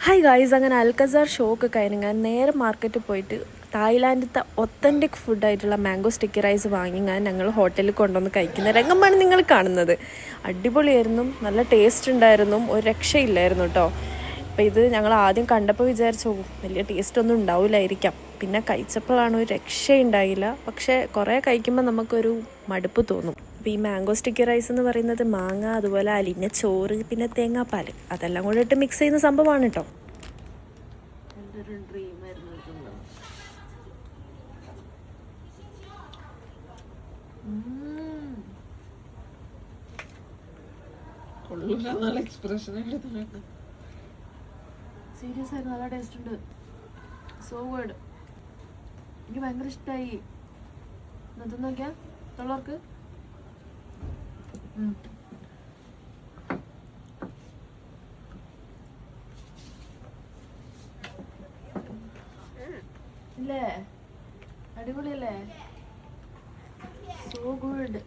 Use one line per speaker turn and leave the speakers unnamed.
Hi guys, അങ്ങനെ Alcazar show ഒക്കെ കഴിഞ്ഞ് ഞാൻ നേരെ മാർക്കറ്റിൽ പോയിട്ട് തായ്ലാൻഡത്തെ ഒത്തൻറ്റിക് ഫുഡായിട്ടുള്ള മാംഗോ സ്റ്റിക്കി റൈസ് വാങ്ങി ഞങ്ങൾ ഹോട്ടലിൽ കൊണ്ടുവന്ന് കഴിക്കുന്ന രംഗമാണ് നിങ്ങൾ കാണുന്നത്. അടിപൊളിയായിരുന്നു, നല്ല ടേസ്റ്റ് ഉണ്ടായിരുന്നു, ഒരു രക്ഷയില്ലായിരുന്നു കേട്ടോ. അപ്പോൾ ഇത് ഞങ്ങൾ ആദ്യം കണ്ടപ്പോൾ വിചാരിച്ചു വലിയ ടേസ്റ്റ് ഒന്നും ഉണ്ടാവില്ലായിരിക്കാം. പിന്നെ കഴിച്ചപ്പോഴാണ് ഒരു രക്ഷയുണ്ടായില്ല. പക്ഷേ കുറേ കഴിക്കുമ്പോൾ നമുക്കൊരു മടുപ്പ് തോന്നും. അപ്പോൾ ഈ മാംഗോ സ്റ്റിക്കി റൈസ് എന്ന് പറയുന്നത് മാങ്ങ, അതുപോലെ അലിഞ്ഞ ചോറ്, പിന്നെ തേങ്ങാപ്പാൽ അതെല്ലാം കൂടെ ഇട്ട് മിക്സ് ചെയ്യുന്ന സംഭവമാണ് കേട്ടോ. എൻ്റെ ഒരു ഡ്രീം ആയിരുന്നു. സീരിയസ് ആയിരുന്നു, നല്ല ടേസ്റ്റ് ഉണ്ട്, സോ ഗുഡ്. എനിക്ക് ഭയങ്കര ഇഷ്ടമായി. എന്നിട്ട് നോക്കിയാ തൊള്ളവർക്ക് ഇല്ലേ, അടിപൊളിയല്ലേ, സോ ഗുഡ്.